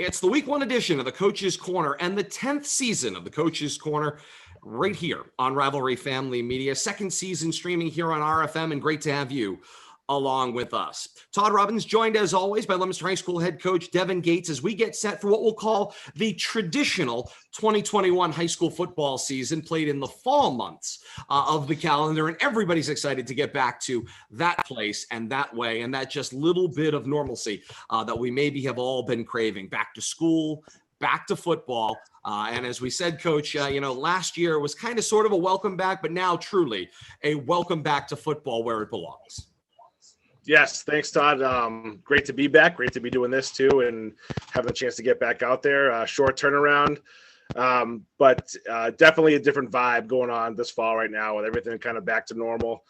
It's the week one edition of the Coach's Corner and the 10th season of the Coach's Corner right here on Rivalry Family Media. Second season streaming here on RFM, and great to have you along with us. Todd Robbins joined as always by Leominster High School head coach Devin Gates as we get set for what we'll call the traditional 2021 high school football season, played in the fall months of the calendar, and everybody's excited to get back to that place and that way, and that just little bit of normalcy that we maybe have all been craving. Back to school, back to football. And as we said, Coach, last year was kind of sort of a welcome back, but now truly a welcome back to football where it belongs. Yes, thanks, Todd. Great to be back. Great to be doing this too, and having a chance to get back out there. Short turnaround, but definitely a different vibe going on this fall right now, with everything kind of back to normal.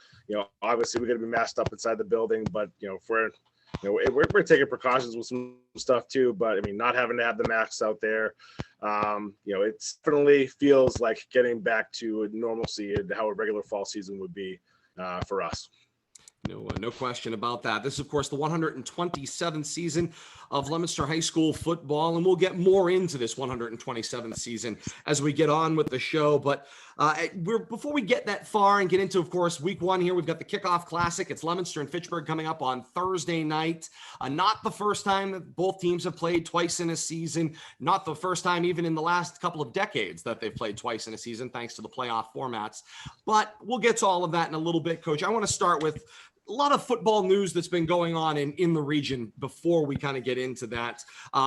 Obviously we're going to be masked up inside the building, but we're taking precautions with some stuff too. But I mean, not having to have the masks out there, it definitely feels like getting back to normalcy and how a regular fall season would be for us. No question about that. This is, of course, the 127th season of Leominster High School football, and we'll get more into this 127th season as we get on with the show. But before we get that far and get into, of course, week one here, we've got the Kickoff Classic. It's Leominster and Fitchburg coming up on Thursday night. Not the first time that both teams have played twice in a season. Not the first time even in the last couple of decades that they've played twice in a season, thanks to the playoff formats. But we'll get to all of that in a little bit, Coach. I want to start with a lot of football news that's been going on in the region before we kind of get into that.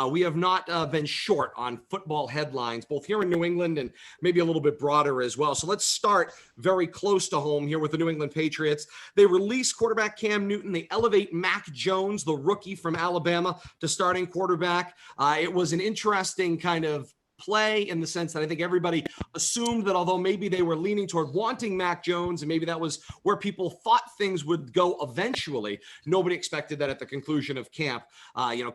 We have not been short on football headlines, both here in New England and maybe a little bit broader as well. So let's start very close to home here with the New England Patriots. They release quarterback Cam Newton. They elevate Mac Jones, the rookie from Alabama, to starting quarterback. It was an interesting kind of play in the sense that I think everybody assumed that although maybe they were leaning toward wanting Mac Jones, and maybe that was where people thought things would go eventually, nobody expected that at the conclusion of camp,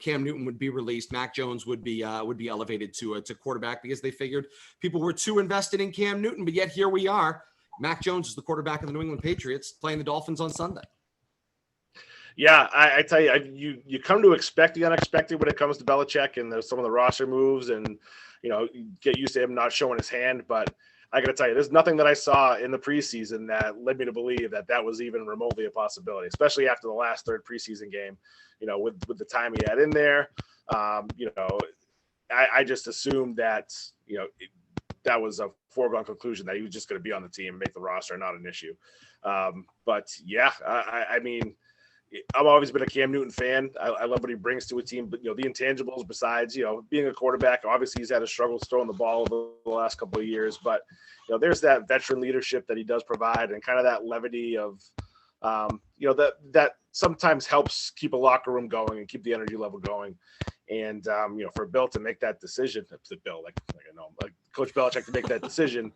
Cam Newton would be released. Mac Jones would be elevated to quarterback, because they figured people were too invested in Cam Newton. But yet here we are. Mac Jones is the quarterback of the New England Patriots playing the Dolphins on Sunday. Yeah, I tell you, you come to expect the unexpected when it comes to Belichick and some of the roster moves, and you get used to him not showing his hand. But I got to tell you, there's nothing that I saw in the preseason that led me to believe that was even remotely a possibility, especially after the last third preseason game, with the time he had in there. I just assumed that, that was a foregone conclusion that he was just going to be on the team and make the roster, not an issue. But yeah, I mean, I've always been a Cam Newton fan. I love what he brings to a team, but the intangibles besides, being a quarterback, obviously he's had his struggles throwing the ball over the last couple of years, but there's that veteran leadership that he does provide, and kind of that levity of, that sometimes helps keep a locker room going and keep the energy level going. And, for Bill to make that decision, like Coach Belichick to make that decision,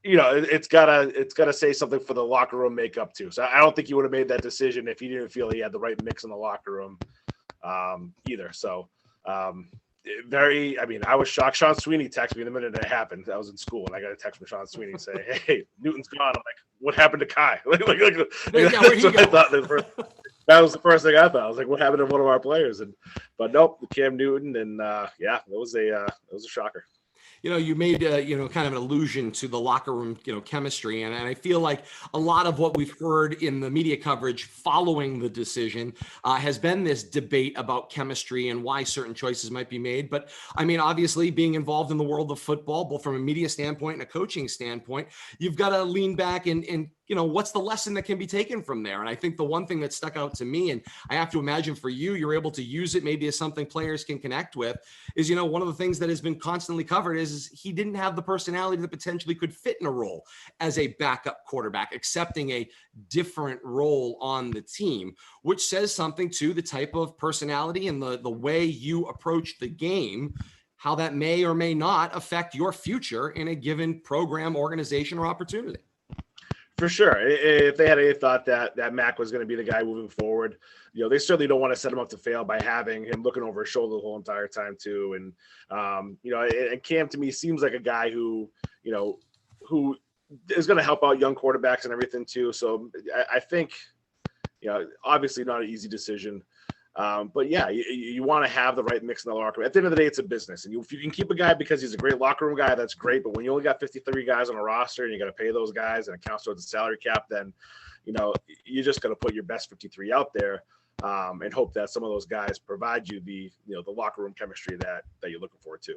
it's gotta say something for the locker room makeup too. So I don't think he would have made that decision if he didn't feel he had the right mix in the locker room, either. So, I was shocked. Sean Sweeney texted me the minute it happened. I was in school, and I got a text from Sean Sweeney and say, "Hey, Newton's gone." I'm like, "What happened to Kai?" That's what I thought. That was the first thing I thought. I was like, "What happened to one of our players?" But nope, Cam Newton, and it was a shocker. You made, kind of an allusion to the locker room, chemistry. And I feel like a lot of what we've heard in the media coverage following the decision has been this debate about chemistry and why certain choices might be made. But I mean, obviously being involved in the world of football, both from a media standpoint and a coaching standpoint, you've got to lean back and what's the lesson that can be taken from there? And I think the one thing that stuck out to me, and I have to imagine for you're able to use it maybe as something players can connect with, is, one of the things that has been constantly covered is he didn't have the personality that potentially could fit in a role as a backup quarterback, accepting a different role on the team, which says something to the type of personality and the way you approach the game, how that may or may not affect your future in a given program, organization, or opportunity. For sure. If they had any thought that Mac was going to be the guy moving forward, they certainly don't want to set him up to fail by having him looking over his shoulder the whole entire time too. And, and Cam to me seems like a guy who is going to help out young quarterbacks and everything too. So I think, obviously not an easy decision. But yeah, you want to have the right mix in the locker room. At the end of the day, it's a business. And if you can keep a guy because he's a great locker room guy, that's great. But when you only got 53 guys on a roster and you got to pay those guys and it counts towards the salary cap, then, you're just going to put your best 53 out there and hope that some of those guys provide you the locker room chemistry that you're looking forward to.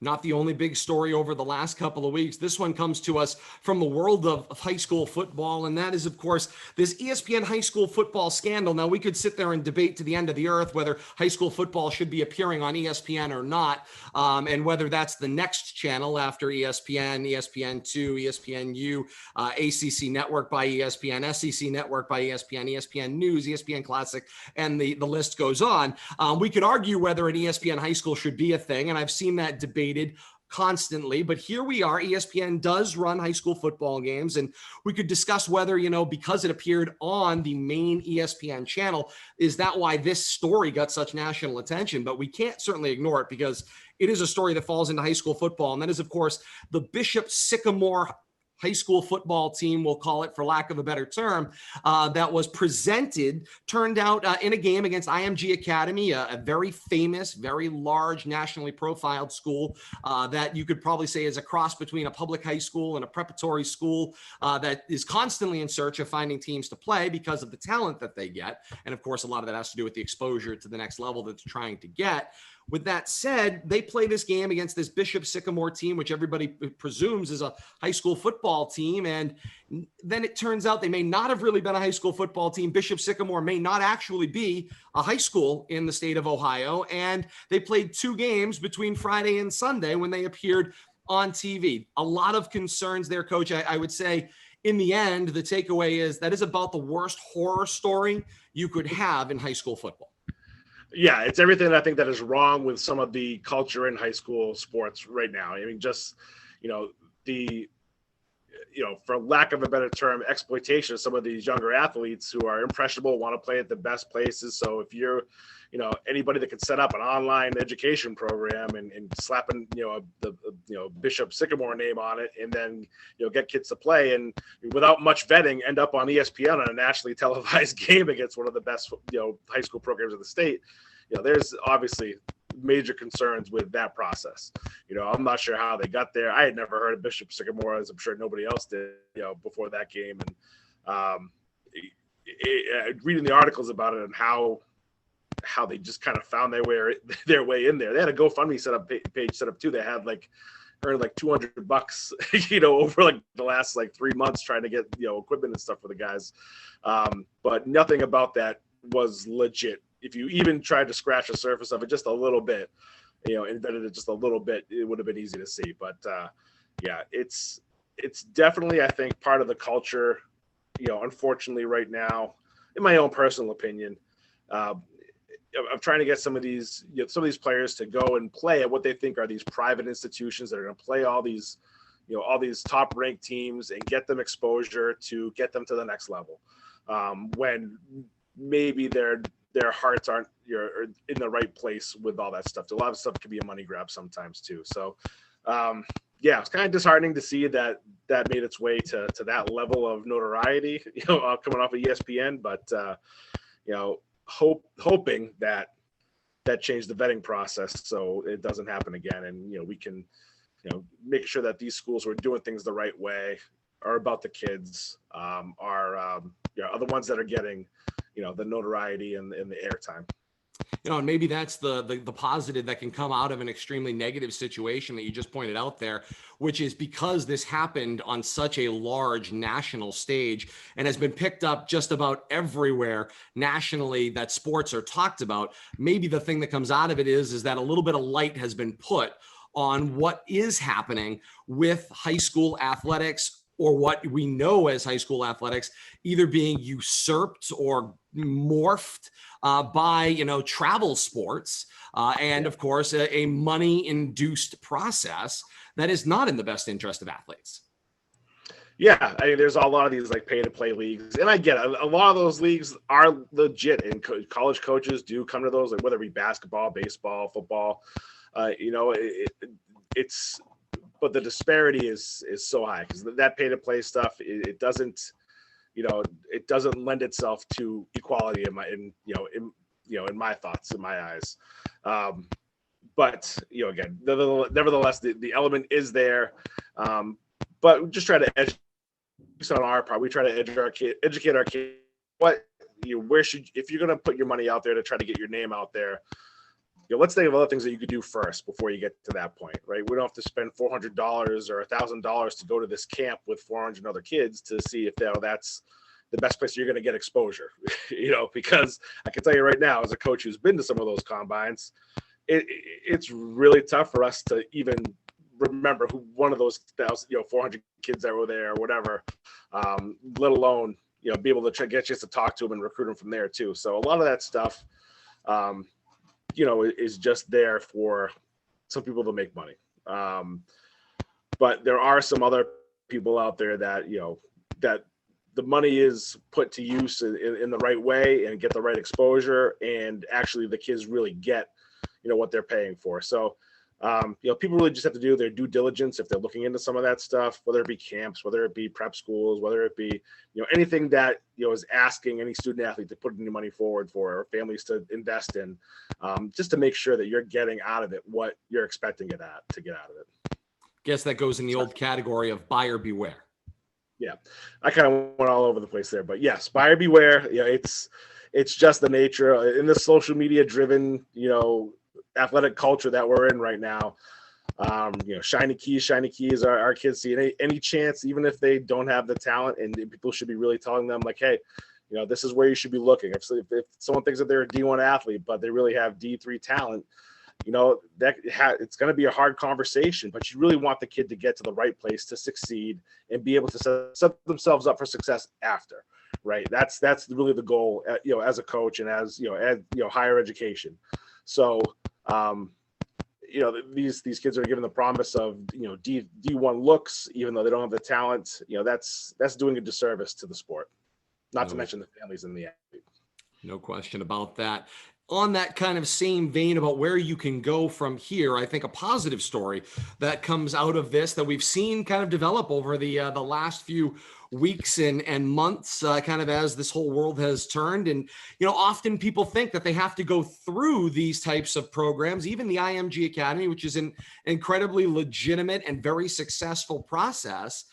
Not the only big story over the last couple of weeks. This one comes to us from the world of high school football, and that is, of course, this ESPN high school football scandal. Now, we could sit there and debate to the end of the earth whether high school football should be appearing on ESPN or not, and whether that's the next channel after ESPN, ESPN2, ESPNU, ACC Network by ESPN, SEC Network by ESPN, ESPN News, ESPN Classic, and the list goes on. We could argue whether an ESPN high school should be a thing, and I've seen that debated constantly, but here we are. ESPN does run high school football games, and we could discuss whether, because it appeared on the main ESPN channel, is that why this story got such national attention? But we can't certainly ignore it because it is a story that falls into high school football, and that is, of course, the Bishop Sycamore high school football team, we'll call it for lack of a better term, that was turned out in a game against IMG Academy, a very famous, very large, nationally profiled school that you could probably say is a cross between a public high school and a preparatory school that is constantly in search of finding teams to play because of the talent that they get. And of course, a lot of that has to do with the exposure to the next level that they're trying to get. With that said, they play this game against this Bishop Sycamore team, which everybody presumes is a high school football team. And then it turns out they may not have really been a high school football team. Bishop Sycamore may not actually be a high school in the state of Ohio. And they played 2 games between Friday and Sunday when they appeared on TV. A lot of concerns there, Coach. I would say in the end, the takeaway is that is about the worst horror story you could have in high school football. Yeah, it's everything I think that is wrong with some of the culture in high school sports right now. I mean, just, for lack of a better term, exploitation of some of these younger athletes who are impressionable, want to play at the best places. So if you're, anybody that can set up an online education program and slapping, the Bishop Sycamore name on it, and then, get kids to play and without much vetting end up on ESPN on a nationally televised game against one of the best, high school programs in the state, there's obviously major concerns with that process. I'm not sure how they got there. I had never heard of Bishop Sycamore, as I'm sure nobody else did, before that game. And reading the articles about it and how they just kind of found their way in there. They had a GoFundMe page set up too. They had earned like $200, over like the last 3 months trying to get, equipment and stuff for the guys. But nothing about that was legit. If you even tried to scratch the surface of it just a little bit, embedded it just a little bit, it would have been easy to see. But yeah, it's definitely, I think, part of the culture, unfortunately right now, in my own personal opinion. I'm trying to get some of these players to go and play at what they think are these private institutions that are going to play all these top ranked teams and get them exposure to get them to the next level. When maybe their hearts aren't in the right place with all that stuff. A lot of stuff can be a money grab sometimes too. So it's kind of disheartening to see that made its way to that level of notoriety, coming off of ESPN, but hoping that changed the vetting process so it doesn't happen again. And, we can, make sure that these schools who are doing things the right way, are about the kids, are the ones that are getting, the notoriety and the airtime. And maybe that's the positive that can come out of an extremely negative situation that you just pointed out there, which is because this happened on such a large national stage and has been picked up just about everywhere nationally that sports are talked about. Maybe the thing that comes out of it is that a little bit of light has been put on what is happening with high school athletics, or what we know as high school athletics, either being usurped or morphed by, travel sports. And of course, a money-induced process that is not in the best interest of athletes. Yeah, I mean, there's a lot of these pay-to-play leagues, and I get it. A lot of those leagues are legit, and college coaches do come to those, whether it be basketball, baseball, football. It's but the disparity is so high because that pay-to-play stuff, it doesn't lend itself to equality in in my thoughts, in my eyes. But again, nevertheless, the element is there. But we just try to educate on our part. We try to educate our kids. If you're going to put your money out there to try to get your name out there, let's think of other things that you could do first before you get to that point, right? We don't have to spend $400 or $1,000 to go to this camp with 400 other kids to see if that's the best place you're going to get exposure, because I can tell you right now, as a coach who's been to some of those combines, it's really tough for us to even remember who one of those 400 kids that were there or whatever, let alone, be able to get a chance to talk to them and recruit them from there too. So a lot of that stuff, is just there for some people to make money. But there are some other people out there that, that the money is put to use in the right way and get the right exposure, and actually the kids really get, what they're paying for. So, people really just have to do their due diligence if they're looking into some of that stuff, whether it be camps, whether it be prep schools, whether it be, anything that, is asking any student athlete to put any money forward for, or families to invest in, just to make sure that you're getting out of it what you're expecting to get out of it. Guess that goes in the old category of buyer beware. Yeah, I kind of went all over the place there, but yes, buyer beware. It's just the nature in the social media driven, athletic culture that we're in right now. Shiny keys. Our kids see any chance, even if they don't have the talent, and people should be really telling them like, hey, this is where you should be looking. If someone thinks that they're a D1 athlete, but they really have D3 talent, it's going to be a hard conversation, but you really want the kid to get to the right place to succeed and be able to set themselves up for success after, right? That's really the goal, as a coach and as higher education. So, these kids are given the promise of, D1 looks, even though they don't have the talent, that's doing a disservice to the sport, not to mention the families and the athlete. No question about that. On that kind of same vein about where you can go from here, I think a positive story that comes out of this that we've seen kind of develop over the last few weeks and months, kind of as this whole world has turned. And, often people think that they have to go through these types of programs, even the IMG Academy, which is an incredibly legitimate and very successful process.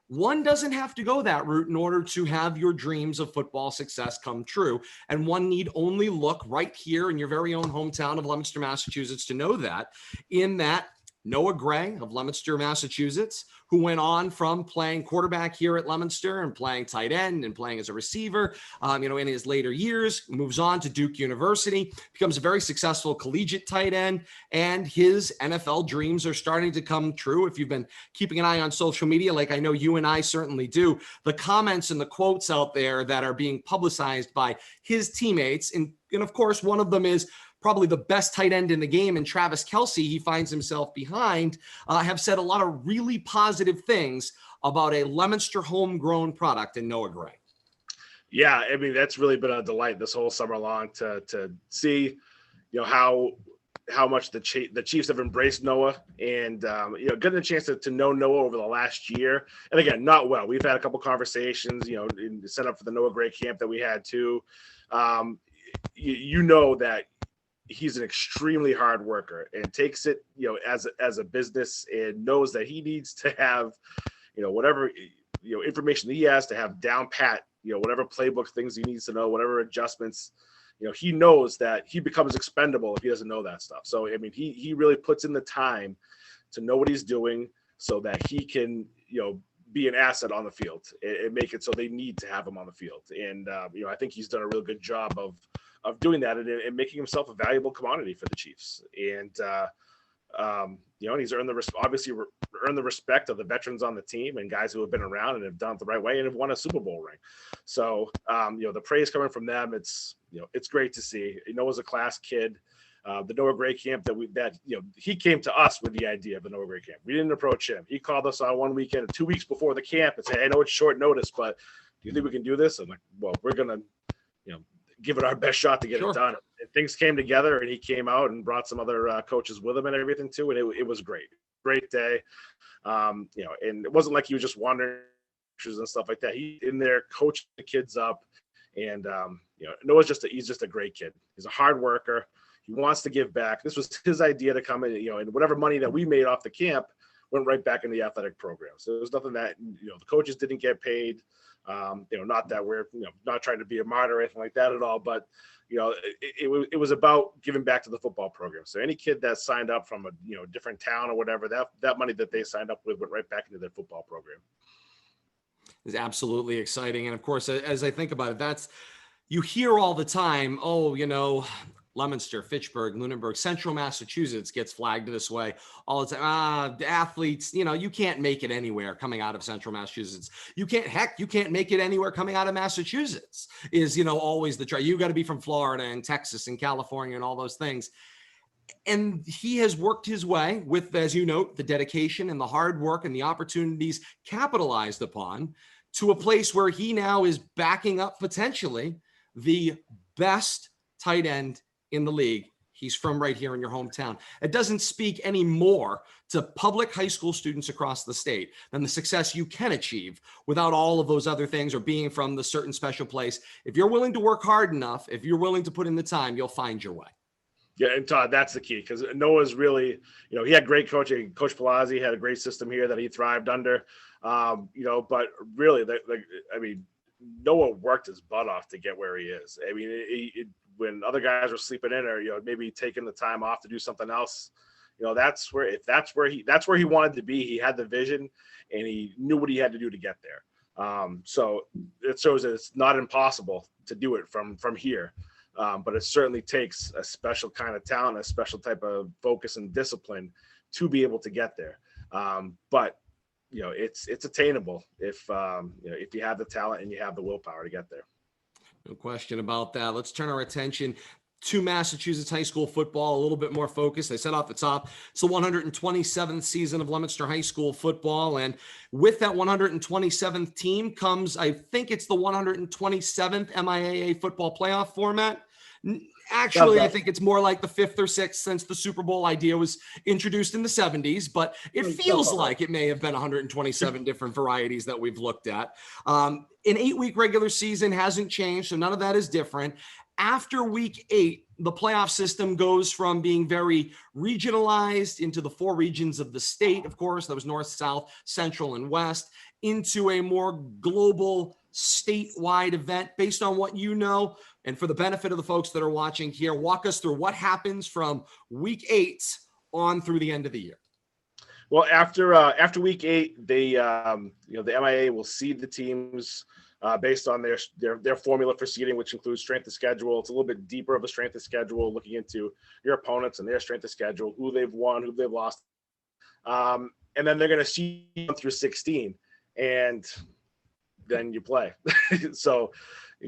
One doesn't have to go that route in order to have your dreams of football success come true. And one need only look right here in your very own hometown of Leominster, Massachusetts to know that, in that Noah Gray of Leominster, Massachusetts, who went on from playing quarterback here at Leominster and playing tight end and playing as a receiver, in his later years, moves on to Duke University, becomes a very successful collegiate tight end, and his NFL dreams are starting to come true. If you've been keeping an eye on social media, like I know you and I certainly do, the comments and the quotes out there that are being publicized by his teammates, and of course, one of them is probably the best tight end in the game, and Travis Kelce, he finds himself behind, have said a lot of really positive things about a Leominster homegrown product in Noah Gray. Yeah, I mean, that's really been a delight this whole summer long to see, how much the Chiefs have embraced Noah, and getting a chance to know Noah over the last year. And again, not well. We've had a couple conversations, set up for the Noah Gray camp that we had too. That he's an extremely hard worker and takes it, as a business, and knows that he needs to have, whatever, information he has to have down pat, whatever playbook things he needs to know, whatever adjustments, he knows that he becomes expendable if he doesn't know that stuff. So, I mean, he really puts in the time to know what he's doing so that he can, be an asset on the field and make it so they need to have him on the field. And, I think he's done a real good job of doing that and making himself a valuable commodity for the Chiefs. And, and he's earned the respect of the veterans on the team and guys who have been around and have done it the right way and have won a Super Bowl ring. So, the praise coming from them, it's great to see. Noah's a class kid. The Noah Gray camp he came to us with the idea of the Noah Gray camp. We didn't approach him. He called us on one weekend, 2 weeks before the camp, and said, "Hey, I know it's short notice, but do you think we can do this?" I'm like, "Well, we're going to, give it our best shot to get it done." And things came together, and he came out and brought some other coaches with him and everything too. And it was great day. And it wasn't like he was just wandering and stuff like that. He in there coaching the kids up, And Noah's he's just a great kid. He's a hard worker. He wants to give back. This was his idea to come in, and whatever money that we made off the camp went right back in the athletic program. So there was nothing that, the coaches didn't get paid. Not that we're, not trying to be a martyr or anything like that at all, but it was about giving back to the football program. So any kid that signed up from a different town or whatever, that money that they signed up with went right back into their football program. Is absolutely exciting. And of course, as I think about it, you hear all the time, Leominster, Fitchburg, Lunenburg, Central Massachusetts gets flagged this way all the time. The athletes, you can't make it anywhere coming out of Central Massachusetts. You can't make it anywhere coming out of Massachusetts is, always the try. You got to be from Florida and Texas and California and all those things. And he has worked his way with, as you note, the dedication and the hard work and the opportunities capitalized upon to a place where he now is backing up potentially the best tight end in the league. He's from right here in your hometown. It doesn't speak any more to public high school students across the state than the success you can achieve without all of those other things or being from the certain special place. If you're willing to work hard enough, if you're willing to put in the time, you'll find your way. Yeah, and Todd, that's the key, because Noah's really, he had great coaching. Coach Palazzi had a great system here that he thrived under, but really, Noah worked his butt off to get where he is. I mean, when other guys were sleeping in or, maybe taking the time off to do something else, that's where he wanted to be. He had the vision and he knew what he had to do to get there. So it shows that it's not impossible to do it from here. But it certainly takes a special kind of talent, a special type of focus and discipline to be able to get there. But it's attainable if you have the talent and you have the willpower to get there. No question about that. Let's turn our attention to Massachusetts high school football, a little bit more focused. I said off the top, it's the 127th season of Leominster high school football. And with that 127th team comes, I think it's the 127th MIAA football playoff format. Actually, I think it's more like the 5th or 6th since the Super Bowl idea was introduced in the 70s, but it feels like it may have been 127 different varieties that we've looked at. An 8-week regular season hasn't changed, so none of that is different. After week 8, the playoff system goes from being very regionalized into the 4 regions of the state. Of course, that was North, South, Central, and West, into a more global statewide event based on what you know. And for the benefit of the folks that are watching here, walk us through what happens from week 8 on through the end of the year. Well, after week 8, they the MIA will seed the teams based on their formula for seeding, which includes strength of schedule. It's a little bit deeper of a strength of schedule, looking into your opponents and their strength of schedule, who they've won, who they've lost. And then they're going to seed through 16, and then you play. So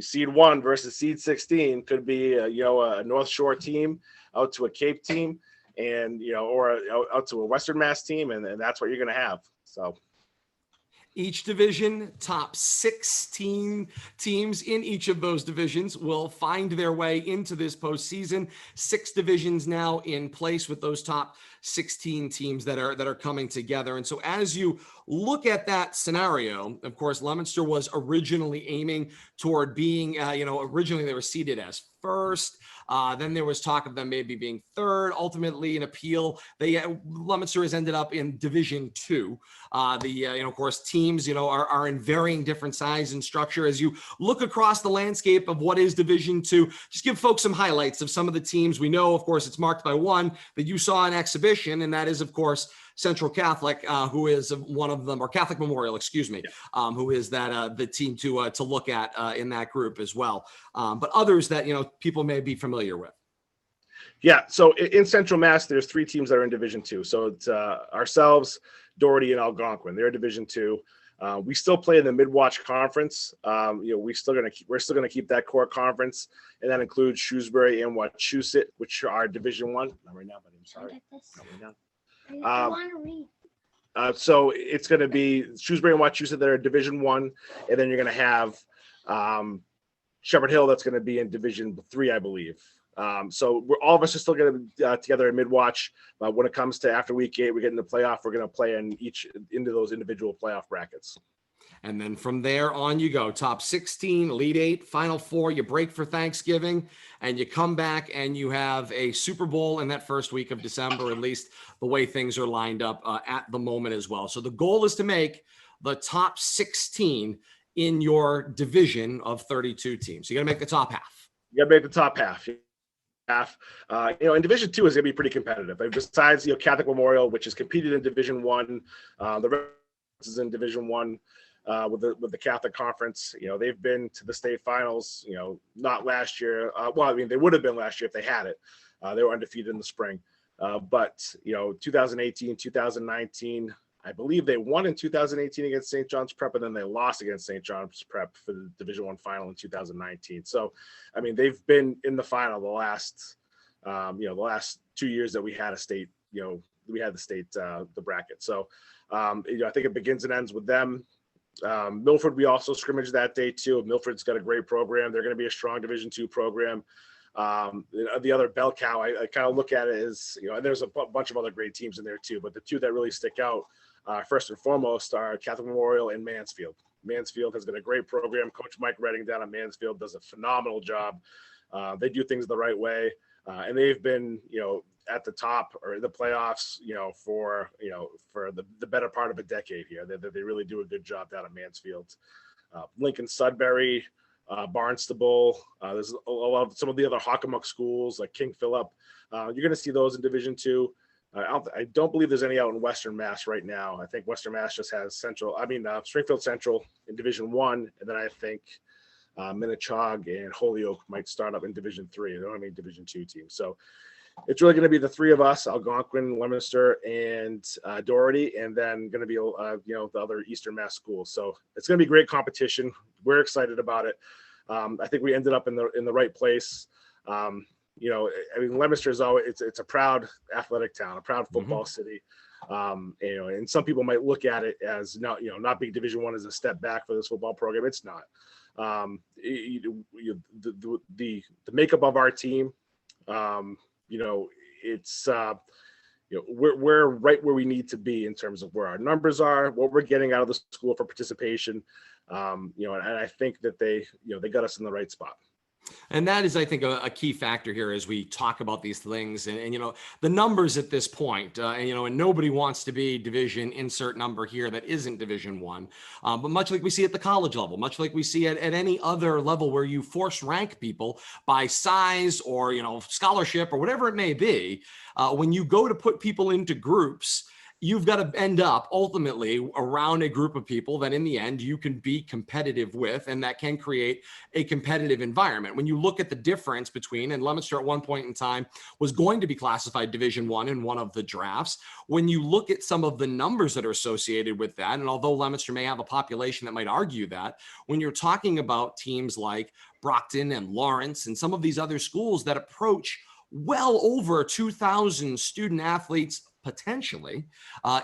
seed 1 versus seed 16 could be a North Shore team out to a Cape team, and or out to a Western Mass team, and that's what you're going to have. So each division, top 16 teams in each of those divisions will find their way into this postseason. 6 divisions now in place with those top 16 teams that are coming together. And so as you look at that scenario, of course, Leominster was originally aiming toward being, originally they were seeded as first. Then there was talk of them maybe being third. Ultimately, an appeal. Leominster has ended up in Division 2. Of course, teams, are in varying different size and structure. As you look across the landscape of what is Division 2, just give folks some highlights of some of the teams. We know, of course, it's marked by one that you saw in exhibition, and that is, of course, Central Catholic, who is one of them, or Catholic Memorial, who is the team to look at in that group as well. But others that, people may be familiar with. Yeah. So in Central Mass, there's 3 teams that are in Division 2. So it's ourselves, Doherty, and Algonquin. They're Division 2. We still play in the Mid-Watch Conference. We're still gonna keep that core conference, and that includes Shrewsbury and Wachusett, which are Division 1. Not right now, but I'm sorry. Not right now. So it's going to be Shrewsbury and Wachusett that are Division 1, and then you're going to have Shepherd Hill that's going to be in Division 3, I believe. So all of us are still going to be together in Mid-Watch. When it comes to after week 8, we get in the playoff. We're going to play into those individual playoff brackets. And then from there on you go. Top 16, Elite 8, Final Four. You break for Thanksgiving, and you come back and you have a Super Bowl in that first week of December, at least the way things are lined up at the moment as well. So the goal is to make the top 16 in your division of 32 teams. You got to make the top half. You got to make the top half. In Division II is going to be pretty competitive. Besides, Catholic Memorial, which is competed in Division I, the rest is in Division I with the Catholic Conference. They've been to the state finals. Not last year. They would have been last year if they had it. They were undefeated in the spring. But 2018, 2019. I believe they won in 2018 against St. John's Prep, and then they lost against St. John's Prep for the Division I final in 2019. So, they've been in the final the last 2 years that we had a state, the bracket. So, I think it begins and ends with them. Milford, we also scrimmaged that day too. Milford's got a great program. They're going to be a strong Division II program. The other bell cow, I kind of look at it as, and there's a bunch of other great teams in there too, but the two that really stick out first and foremost are Catholic Memorial and Mansfield. Mansfield has got a great program. Coach Mike Redding down at Mansfield does a phenomenal job. They do things the right way, and they've been, at the top or in the playoffs, for the better part of a decade here. They really do a good job down at Mansfield. Lincoln Sudbury, Barnstable. There's a lot of some of the other Hockomock schools like King Philip. You're going to see those in Division II. I don't believe there's any out in Western Mass right now. I think Western Mass just has Springfield Central in Division I, and then I think Minnechaug and Holyoke might start up in Division III. They don't have any Division II teams. So it's really going to be the three of us: Algonquin, Leominster, and Doherty, and then going to be the other Eastern Mass schools. So it's going to be great competition. We're excited about it. I think we ended up in the right place. Leominster is always it's a proud athletic town, a proud football city. And some people might look at it as not being Division I as a step back for this football program. It's not. The makeup of our team, it's we're right where we need to be in terms of where our numbers are, what we're getting out of the school for participation. And I think that they got us in the right spot. And that is, I think, a key factor here as we talk about these things. And the numbers at this point, and nobody wants to be division insert number here that isn't Division I. But much like we see at the college level, much like we see at any other level where you force rank people by size or, scholarship or whatever it may be, when you go to put people into groups, you've got to end up ultimately around a group of people that in the end you can be competitive with, and that can create a competitive environment. When you look at the difference between, and Leominster at one point in time was going to be classified Division I in one of the drafts, when you look at some of the numbers that are associated with that, and although Leominster may have a population that might argue that, when you're talking about teams like Brockton and Lawrence and some of these other schools that approach well over 2,000 student athletes potentially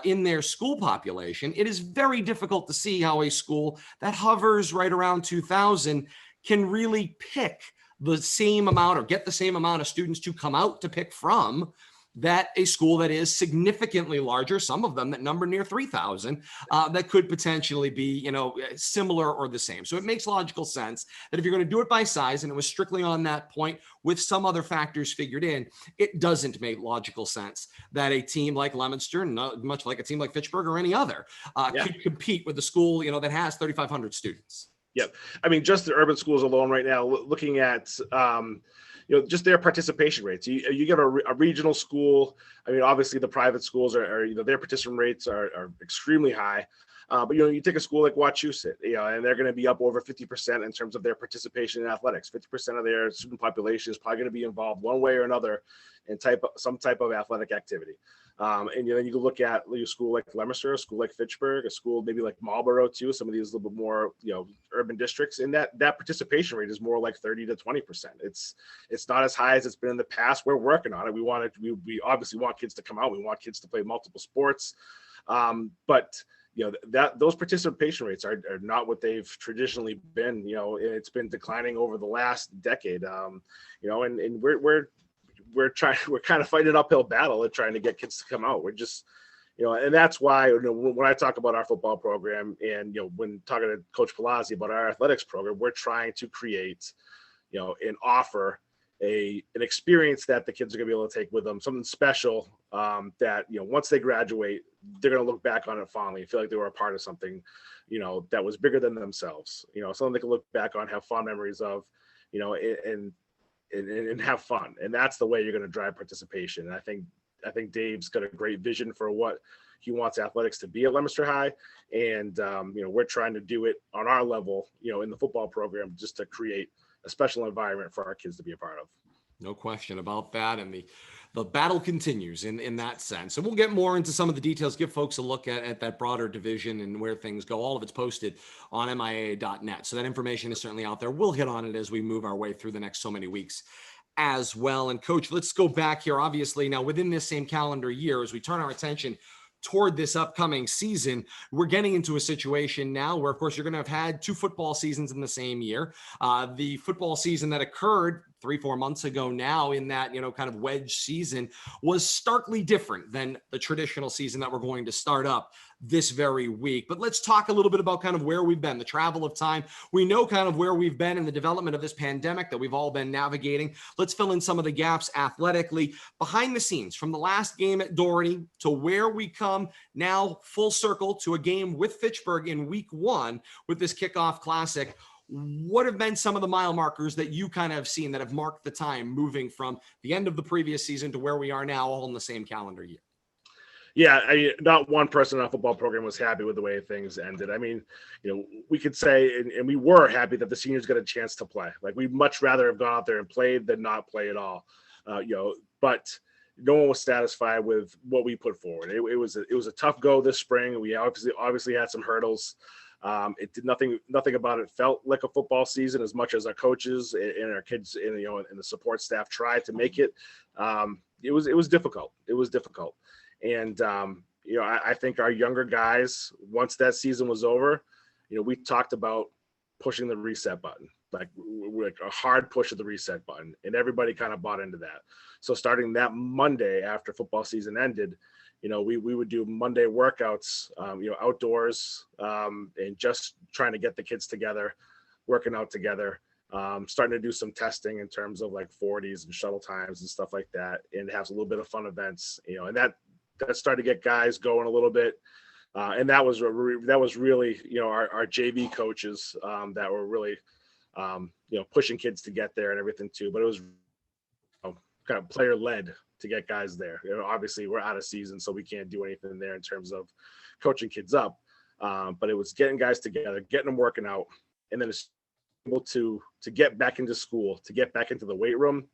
in their school population, it is very difficult to see how a school that hovers right around 2,000 can really pick the same amount or get the same amount of students to come out to pick from that a school that is significantly larger, some of them that number near 3,000, that could potentially be, similar or the same. So it makes logical sense that if you're going to do it by size, and it was strictly on that point with some other factors figured in, it doesn't make logical sense that a team like Leominster, not much like a team like Fitchburg or any other, could compete with a school, that has 3,500 students. Yep. Just the urban schools alone right now, looking at, just their participation rates. You get a regional school. Obviously the private schools are their participation rates are extremely high. But you take a school like Wachusett, and they're going to be up over 50% in terms of their participation in athletics. 50% of their student population is probably going to be involved one way or another in some type of athletic activity. And then you can look at a school like Leominster, a school like Fitchburg, a school maybe like Marlboro too. Some of these little bit more urban districts, and that participation rate is more like 30 to 20%. It's not as high as it's been in the past. We're working on it. We obviously want kids to come out. We want kids to play multiple sports, but those participation rates are not what they've traditionally been. It's been declining over the last decade. And we're kind of fighting an uphill battle at trying to get kids to come out. We're just, And that's why, when I talk about our football program and, when talking to Coach Palazzi about our athletics program, we're trying to create, and offer an experience that the kids are going to be able to take with them, something special that, once they graduate, they're going to look back on it fondly and feel like they were a part of something, that was bigger than themselves, something they can look back on, have fond memories of, and have fun. And that's the way you're going to drive participation. And I think Dave's got a great vision for what he wants athletics to be at Leominster High. And, we're trying to do it on our level, in the football program, just to create a special environment for our kids to be a part of. No question about that. And the battle continues in that sense. And we'll get more into some of the details, give folks a look at that broader division and where things go. All of it's posted on MIAA.net. So that information is certainly out there. We'll hit on it as we move our way through the next so many weeks as well. And Coach, let's go back here. Obviously, now within this same calendar year, as we turn our attention toward this upcoming season, we're getting into a situation now where, of course, you're going to have had 2 football seasons in the same year. The football season that occurred 3-4 months ago now, in that, kind of wedge season, was starkly different than the traditional season that we're going to start up this very week. But let's talk a little bit about kind of where we've been, the travel of time. We know kind of where we've been in the development of this pandemic that we've all been navigating. Let's fill in some of the gaps athletically behind the scenes, from the last game at Doherty to where we come now full circle to a game with Fitchburg in week 1 with this kickoff classic. What have been some of the mile markers that you kind of have seen that have marked the time moving from the end of the previous season to where we are now, all in the same calendar year? Yeah, not one person in our football program was happy with the way things ended. I mean, we could say, and we were happy that the seniors got a chance to play. Like, we'd much rather have gone out there and played than not play at all. But no one was satisfied with what we put forward. It was a tough go this spring. We obviously had some hurdles. It did nothing about it felt like a football season, as much as our coaches and our kids and the support staff tried to make it. It was difficult. It was difficult. And, I think our younger guys, once that season was over, we talked about pushing the reset button, like a hard push of the reset button, and everybody kind of bought into that. So starting that Monday after football season ended, we would do Monday workouts, outdoors, and just trying to get the kids together, working out together, starting to do some testing in terms of like 40s and shuttle times and stuff like that, and have a little bit of fun events, and that started to get guys going a little bit. And that was really, our JV coaches that were really, pushing kids to get there and everything too. But it was kind of player led to get guys there. Obviously we're out of season, so we can't do anything there in terms of coaching kids up. But it was getting guys together, getting them working out, and then it's able to get back into school, to get back into the weight room.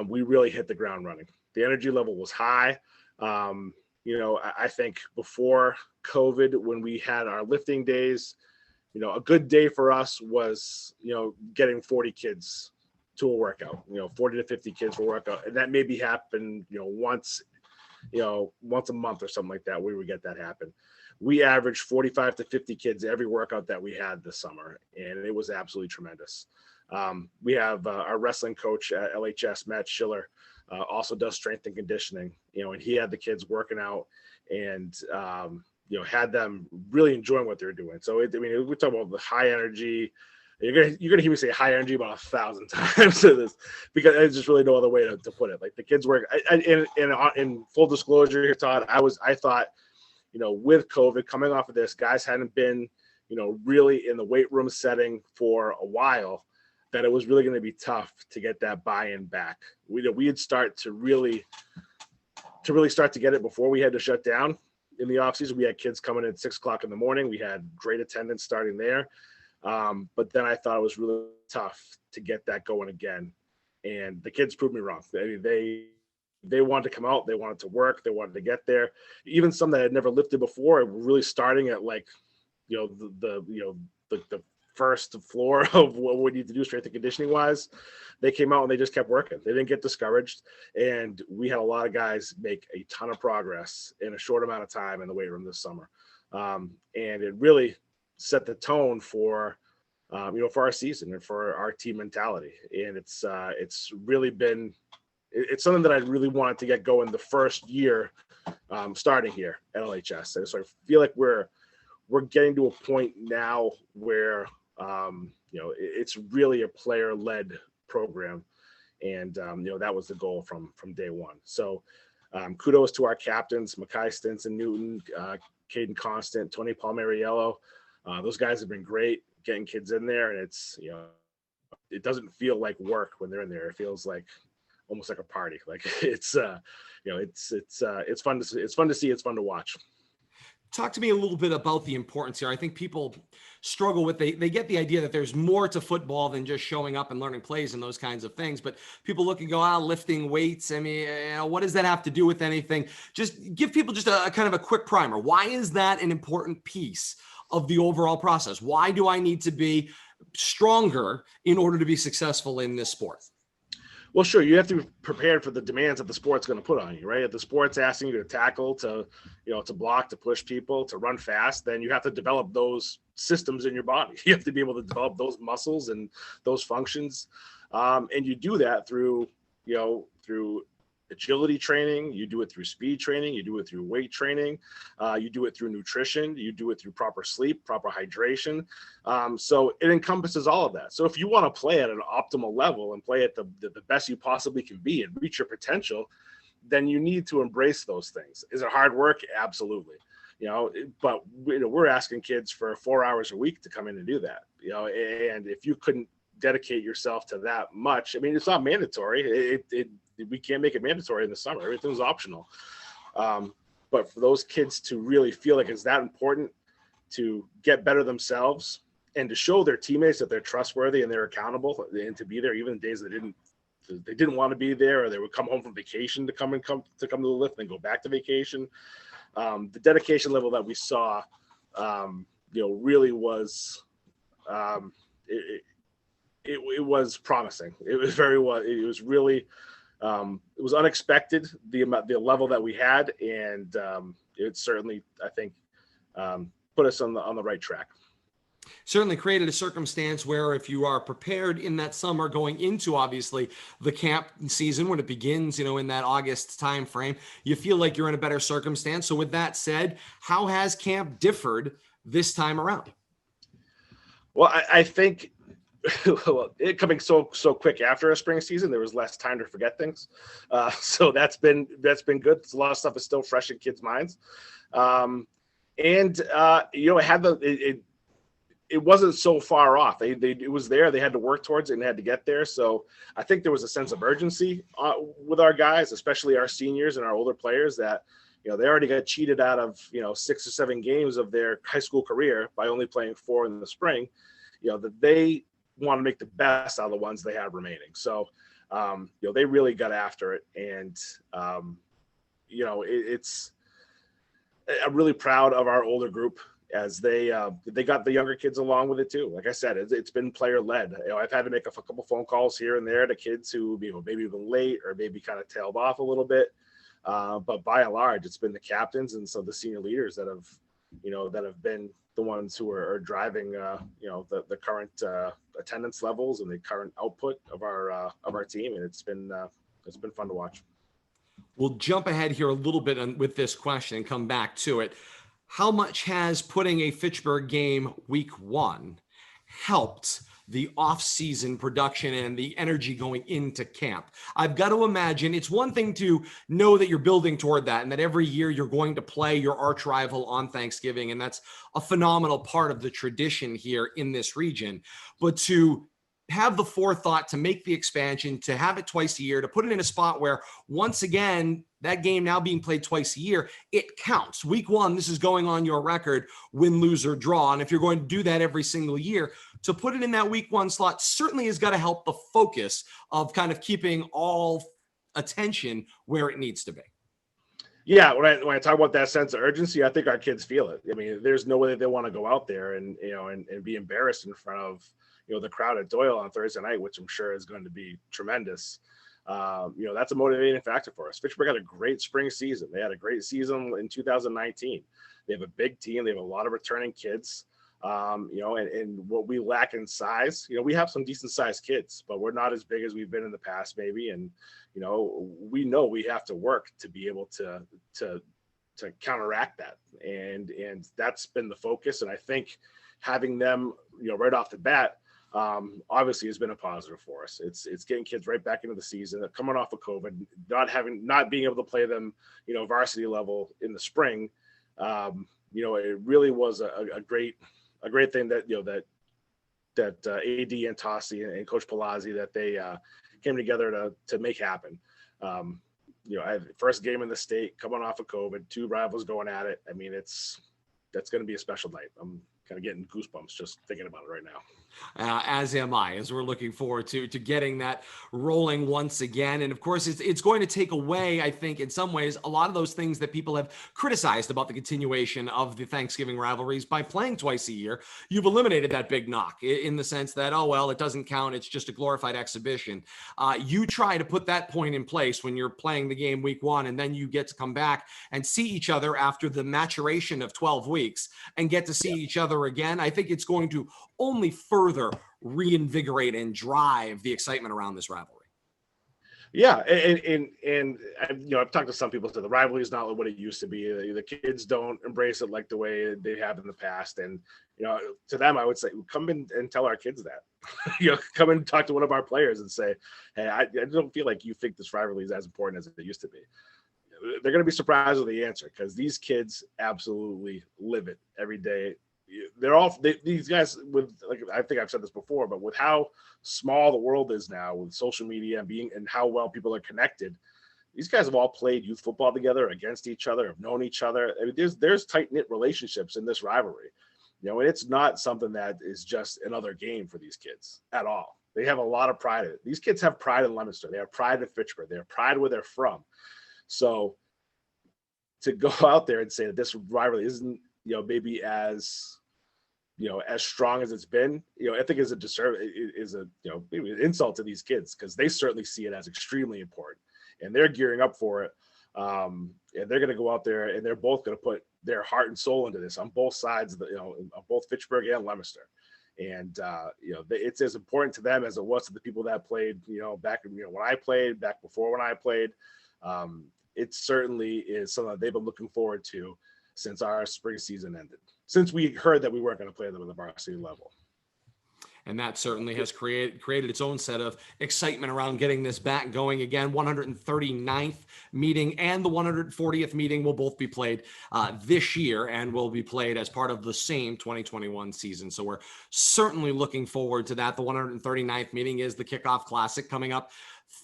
We really hit the ground running. The energy level was high. I think before COVID, when we had our lifting days, a good day for us was, getting 40 kids to a workout, 40 to 50 kids for a workout. And that maybe happened, once a month or something like that, we would get that happen. We averaged 45 to 50 kids every workout that we had this summer, and it was absolutely tremendous. We have our wrestling coach at LHS, Matt Schiller, also does strength and conditioning, and he had the kids working out and, had them really enjoying what they're doing. So, we talk about the high energy. You're gonna hear me say high energy about 1,000 times to this, because there's just really no other way to put it. Like, the kids work. In full disclosure here, Todd, I thought, with COVID coming off of this, guys hadn't been, really in the weight room setting for a while, that it was really going to be tough to get that buy-in back. We'd start to really start to get it before we had to shut down in the offseason. We had kids coming in at 6:00 in the morning. We had great attendance starting there. But then I thought it was really tough to get that going again. And the kids proved me wrong. They wanted to come out. They wanted to work. They wanted to get there. Even some that had never lifted before were really starting at the first floor of what we need to do strength and conditioning wise. They came out and they just kept working. They didn't get discouraged. And we had a lot of guys make a ton of progress in a short amount of time in the weight room this summer. And it really set the tone for our season and for our team mentality. And it's really been, it's something that I really wanted to get going the first year starting here at LHS. And so I feel like we're getting to a point now where it's really a player-led program, and that was the goal from day one. So kudos to our captains, Makai Stinson Newton, Caden Constant, Tony Palmariello. Those guys have been great getting kids in there, and it's it doesn't feel like work when they're in there. It feels like almost like a party. Like it's fun to see. It's fun to see. It's fun to watch. Talk to me a little bit about the importance here. I think people struggle with, they get the idea that there's more to football than just showing up and learning plays and those kinds of things. But people look and go, lifting weights. I mean, what does that have to do with anything? Just give people just a kind of a quick primer. Why is that an important piece of the overall process? Why do I need to be stronger in order to be successful in this sport? Well, sure. You have to be prepared for the demands that the sport's going to put on you, right? If the sport's asking you to tackle, to block, to push people, to run fast, then you have to develop those systems in your body. You have to be able to develop those muscles and those functions. And you do that through agility training. You do it through speed training. You do it through weight training. You do it through nutrition. You do it through proper sleep, proper hydration. So it encompasses all of that. So if you want to play at an optimal level and play at the best you possibly can be and reach your potential, then you need to embrace those things. Is it hard work? Absolutely. But we're asking kids for 4 hours a week to come in and do that. And if you couldn't dedicate yourself to that much, I mean, it's not mandatory. We can't make it mandatory in the summer. Everything's optional. But for those kids to really feel like it's that important to get better themselves and to show their teammates that they're trustworthy and they're accountable and to be there even days they didn't want to be there, or they would come home from vacation to come to the lift and then go back to vacation. The dedication level that we saw, really was, it was promising. It was really, it was unexpected, the level that we had, and it certainly, I think, put us on the right track. Certainly created a circumstance where if you are prepared in that summer going into obviously the camp season when it begins, in that August time frame, you feel like you're in a better circumstance. So with that said, how has camp differed this time around? Well, I think it coming so quick after a spring season, there was less time to forget things. So that's been good. A lot of stuff is still fresh in kids' minds. It wasn't so far off. It was there. They had to work towards it and had to get there. So I think there was a sense of urgency with our guys, especially our seniors and our older players, that they already got cheated out of 6 or 7 games of their high school career by only playing 4 in the spring. That they want to make the best out of the ones they have remaining. So they really got after it, and I'm really proud of our older group, as they got the younger kids along with it too. Like I said, it's been player led. I've had to make a couple phone calls here and there to kids who maybe been late or maybe kind of tailed off a little bit. But by and large, it's been the captains and so the senior leaders that have been the ones who are driving the current attendance levels and the current output of our team, and it's been fun to watch. We'll jump ahead here a little bit with this question and come back to it. How much has putting a Fitchburg game week 1 helped the off-season production and the energy going into camp? I've got to imagine it's one thing to know that you're building toward that and that every year you're going to play your arch rival on Thanksgiving, and that's a phenomenal part of the tradition here in this region. But to have the forethought to make the expansion, to have it twice a year, to put it in a spot where, once again, that game now being played twice a year, it counts. Week 1, this is going on your record, win, lose, or draw. And if you're going to do that every single year, to put it in that week 1 slot certainly has got to help the focus of kind of keeping all attention where it needs to be. Yeah, when I talk about that sense of urgency, I think our kids feel it. I mean, there's no way that they want to go out there and be embarrassed in front of the crowd at Doyle on Thursday night, which I'm sure is going to be tremendous. That's a motivating factor for us. Fitchburg had a great spring season. They had a great season in 2019. They have a big team. They have a lot of returning kids. And what we lack in size, we have some decent sized kids, but we're not as big as we've been in the past, maybe. And, we know we have to work to be able to counteract that. And that's been the focus. And I think having them, right off the bat, obviously has been a positive for us. It's getting kids right back into the season, coming off of COVID, not being able to play them, varsity level in the spring. It really was a great thing that AD and Tossi and Coach Palazzi, that they came together to make happen. First game in the state, coming off of COVID, 2 rivals going at it. I mean, that's going to be a special night. I'm kind of getting goosebumps just thinking about it right now. As am I, as we're looking forward to getting that rolling once again. And of course, it's going to take away, I think, in some ways, a lot of those things that people have criticized about the continuation of the Thanksgiving rivalries. By playing twice a year, you've eliminated that big knock in the sense that, oh, well, it doesn't count. It's just a glorified exhibition. You try to put that point in place when you're playing the game week 1, and then you get to come back and see each other after the maturation of 12 weeks and get to see each other again. I think it's going to only further reinvigorate and drive the excitement around this rivalry. Yeah, and I've talked to some people that the rivalry is not what it used to be. The kids don't embrace it like the way they have in the past, and to them, I would say, come in and tell our kids that. Come and talk to one of our players and say, hey, I don't feel like you think this rivalry is as important as it used to be. They're going to be surprised with the answer, because these kids absolutely live it every day. These guys, with, like, I think I've said this before, but with how small the world is now with social media and how well people are connected, these guys have all played youth football together, against each other, have known each other. I mean, there's tight-knit relationships in this rivalry, and it's not something that is just another game for these kids at all. They have a lot of pride in it. These kids have pride in Leominster. They have pride in Fitchburg. They have pride where they're from. So to go out there and say that this rivalry isn't, maybe as strong as it's been, I think is maybe an insult to these kids, because they certainly see it as extremely important, and they're gearing up for it. And they're going to go out there, and they're both going to put their heart and soul into this on both sides of on both Fitchburg and Leominster. And, it's as important to them as it was to the people that played, back, when I played, back before when I played. It certainly is something that they've been looking forward to since our spring season ended, since we heard that we weren't going to play them at the varsity level. And that certainly has created its own set of excitement around getting this back going again. 139th meeting and the 140th meeting will both be played this year, and will be played as part of the same 2021 season. So we're certainly looking forward to that. The 139th meeting is the Kickoff Classic coming up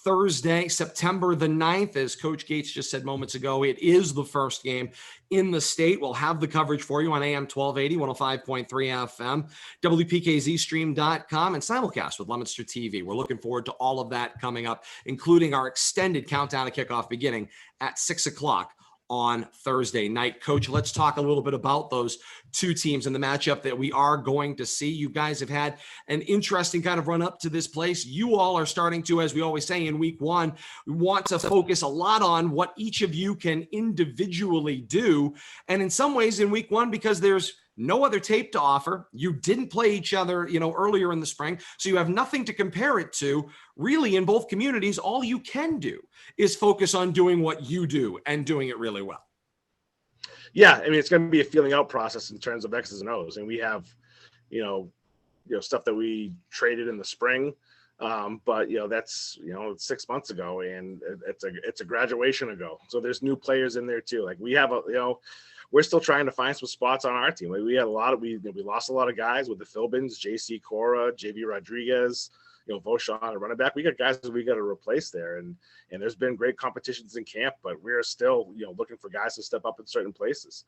Thursday, September the 9th. As Coach Gates just said moments ago, it is the first game in the state. We'll have the coverage for you on AM 1280, 105.3 FM, WPKZstream.com, and simulcast with Leominster TV. We're looking forward to all of that coming up, including our extended countdown to kickoff beginning at 6 o'clock on Thursday night. Coach, let's talk a little bit about those two teams and the matchup that we are going to see. You guys have had an interesting kind of run up to this place. You all are starting to, as we always say in week 1, we want to focus a lot on what each of you can individually do. And in some ways in week 1, because there's no other tape to offer, you didn't play each other, earlier in the spring, so you have nothing to compare it to. Really, in both communities, all you can do is focus on doing what you do and doing it really well. Yeah, I mean, it's going to be a feeling out process in terms of X's and O's, and we have, stuff that we traded in the spring, but that's 6 months ago, and it's a graduation ago. So there's new players in there too. Like we have we're still trying to find some spots on our team. Like we had we lost a lot of guys with the Philbins, JC Cora, JV Rodriguez, Vauchon, a running back. We got guys that we got to replace there. And there's been great competitions in camp, but we're still, looking for guys to step up in certain places.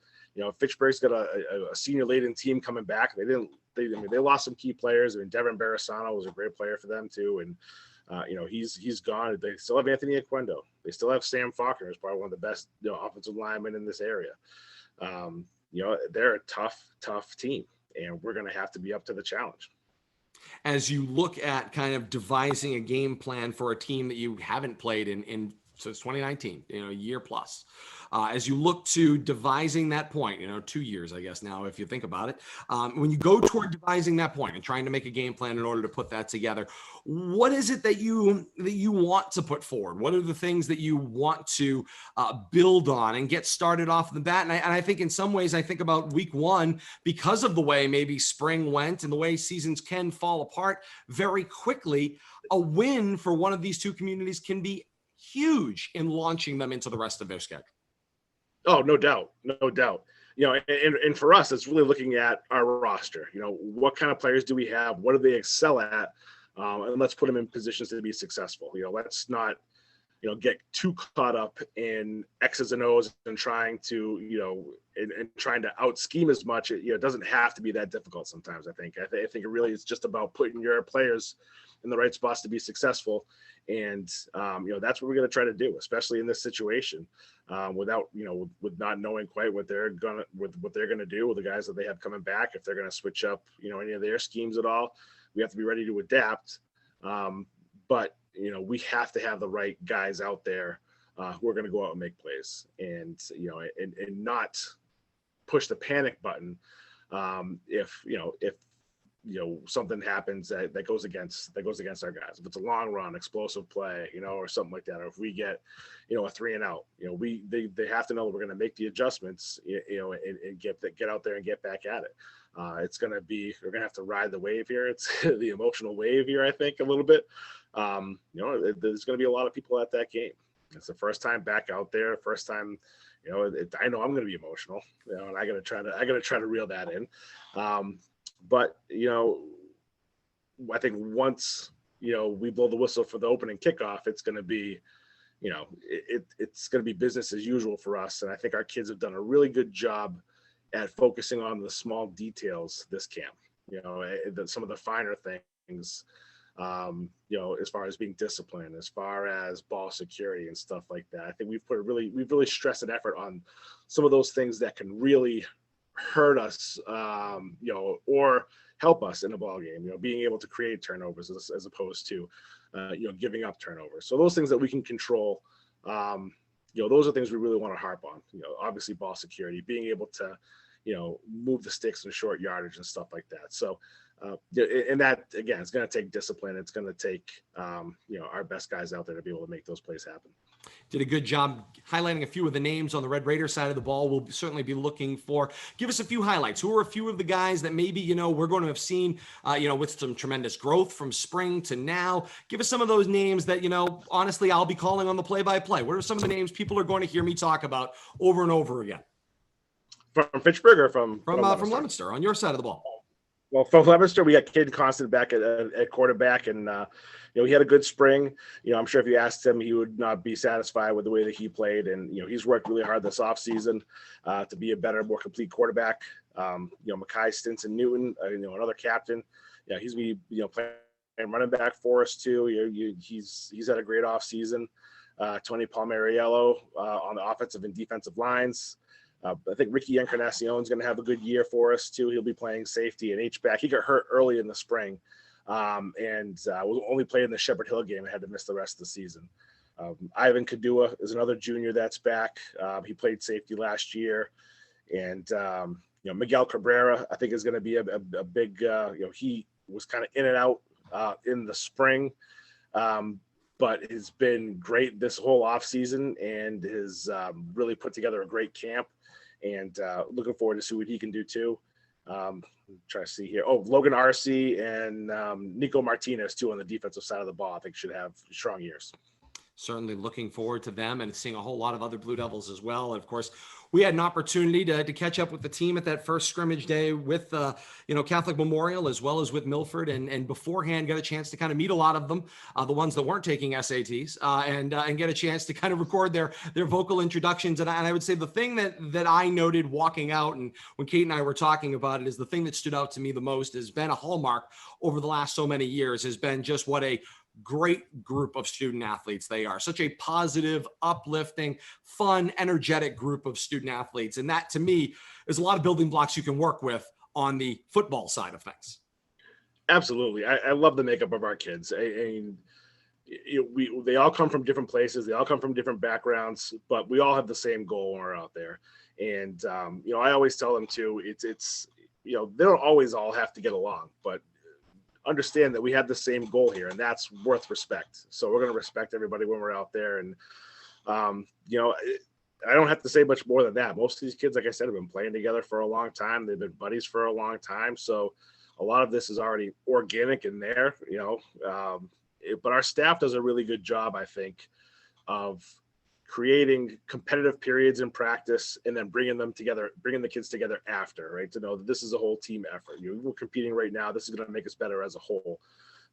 Fitchburg's got a senior laden team coming back. They lost some key players. I mean, Devin Barasano was a great player for them too. And, he's gone. They still have Anthony Aquendo. They still have Sam Faulkner, who's probably one of the best, offensive linemen in this area. They're a tough team, and we're going to have to be up to the challenge. As you look at kind of devising a game plan for a team that you haven't played in since 2019, a year plus. As you look to devising that point, 2 years, I guess now, if you think about it, when you go toward devising that point and trying to make a game plan in order to put that together, what is it that you want to put forward? What are the things that you want to build on and get started off the bat? And I think in some ways, I think about week one, because of the way maybe spring went and the way seasons can fall apart very quickly, a win for one of these two communities can be huge in launching them into the rest of their schedule. Oh, no doubt. No doubt. And for us, it's really looking at our roster. What kind of players do we have? What do they excel at? And let's put them in positions to be successful. Let's not, get too caught up in X's and O's and trying to, and trying to out scheme as much. It doesn't have to be that difficult sometimes. I think it really is just about putting your players in the right spots to be successful. And, that's what we're going to try to do, especially in this situation, without, with not knowing quite what they're going to do with the guys that they have coming back. If they're going to switch up, any of their schemes at all, we have to be ready to adapt. But, we have to have the right guys out there who are going to go out and make plays and, and not push the panic button. If something happens that goes against our guys, if it's a long run, explosive play, or something like that, or if we get, a 3 and out, they have to know that we're going to make the adjustments, and get out there and get back at it. We're going to have to ride the wave here. It's the emotional wave here, I think, a little bit. There's going to be a lot of people at that game. It's the first time back out there, first time, I know I'm going to be emotional, and I got to try to reel that in. But, I think once, we blow the whistle for the opening kickoff, it's going to be, it's going to be business as usual for us. And I think our kids have done a really good job at focusing on the small details this camp, some of the finer things, as far as being disciplined, as far as ball security and stuff like that. I think we've really stressed an effort on some of those things that can really hurt us, or help us in a ball game, being able to create turnovers as opposed to, giving up turnovers. So those things that we can control, those are things we really want to harp on, obviously ball security, being able to, move the sticks in short yardage and stuff like that. So, and that, again, it's going to take discipline. It's going to take, our best guys out there to be able to make those plays happen. Did a good job highlighting a few of the names on the Red Raider side of the ball. We'll certainly be looking for. Give us a few highlights. Who are a few of the guys that maybe, we're going to have seen, with some tremendous growth from spring to now? Give us some of those names that, honestly, I'll be calling on the play-by-play. What are some of the names people are going to hear me talk about over and over again? From Fitchburg or from Leominster on your side of the ball? Well, from Leominster, we got Kid Constant back at quarterback, and he had a good spring. I'm sure if you asked him, he would not be satisfied with the way that he played, and he's worked really hard this offseason to be a better, more complete quarterback. Mackay Stinson Newton, another captain. He's playing running back for us too. He's had a great offseason. Tony Palmariello on the offensive and defensive lines. I think Ricky Encarnacion is going to have a good year for us too. He'll be playing safety and H-back. He got hurt early in the spring, and was only played in the Shepherd Hill game and had to miss the rest of the season. Ivan Kadua is another junior that's back. He played safety last year, and Miguel Cabrera I think is going to be a big. He was kind of in and out in the spring, but has been great this whole offseason and has really put together a great camp. And looking forward to see what he can do too. Try to see here. Oh, Logan Arcee and Nico Martinez too on the defensive side of the ball. I think should have strong years. Certainly looking forward to them and seeing a whole lot of other Blue Devils as well. And of course, we had an opportunity to catch up with the team at that first scrimmage day with, Catholic Memorial as well as with Milford, and beforehand got a chance to kind of meet a lot of them, the ones that weren't taking SATs, and get a chance to kind of record their vocal introductions. And I would say the thing that I noted walking out, and when Kate and I were talking about it, is the thing that stood out to me the most has been a hallmark over the last so many years, has been just what a great group of student athletes they are. Such a positive, uplifting, fun, energetic group of student athletes. And that, to me, is a lot of building blocks you can work with on the football side of things. Absolutely. I love the makeup of our kids. they all come from different places. They all come from different backgrounds, but we all have the same goal when we're out there. And, I always tell them too, it's, they don't always all have to get along, but understand that we have the same goal here, and that's worth respect. So we're going to respect everybody when we're out there. And, I don't have to say much more than that. Most of these kids, like I said, have been playing together for a long time. They've been buddies for a long time. So a lot of this is already organic in there, but our staff does a really good job, I think, of creating competitive periods in practice and then bringing the kids together after, right? To know that this is a whole team effort. We're competing right now. This is going to make us better as a whole.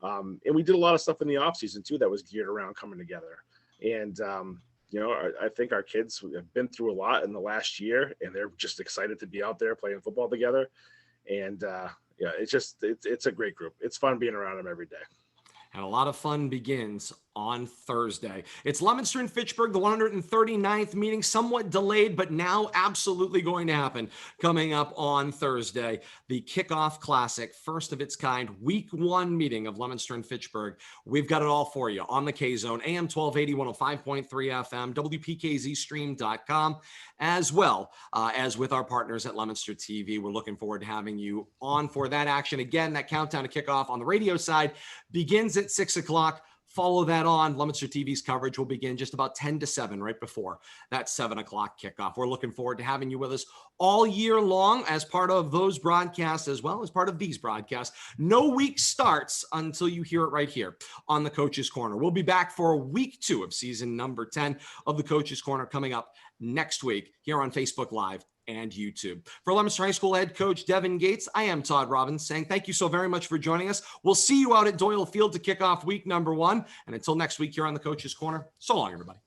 And we did a lot of stuff in the off season too that was geared around coming together. And, I think our kids have been through a lot in the last year, and they're just excited to be out there playing football together. And it's a great group. It's fun being around them every day. And a lot of fun begins on Thursday. It's Leominster and Fitchburg, the 139th meeting, somewhat delayed, but now absolutely going to happen. Coming up on Thursday, the Kickoff Classic, first of its kind, week 1 meeting of Leominster and Fitchburg. We've got it all for you on the K-Zone, AM 1280, 105.3 FM, WPKZstream.com, as well as with our partners at Leominster TV. We're looking forward to having you on for that action. Again, that countdown to kickoff on the radio side begins at 6 o'clock. Follow that on. Leominster TV's coverage will begin just about 10 to 7 right before that 7 o'clock kickoff. We're looking forward to having you with us all year long as part of those broadcasts, as well as part of these broadcasts. No week starts until you hear it right here on the Coach's Corner. We'll be back for week 2 of season number 10 of the Coach's Corner coming up next week here on Facebook Live and YouTube. For Leominster High School head coach Devin Gates, I am Todd Robbins saying thank you so very much for joining us. We'll see you out at Doyle Field to kick off week number 1. And until next week here on the Coach's Corner, so long, everybody.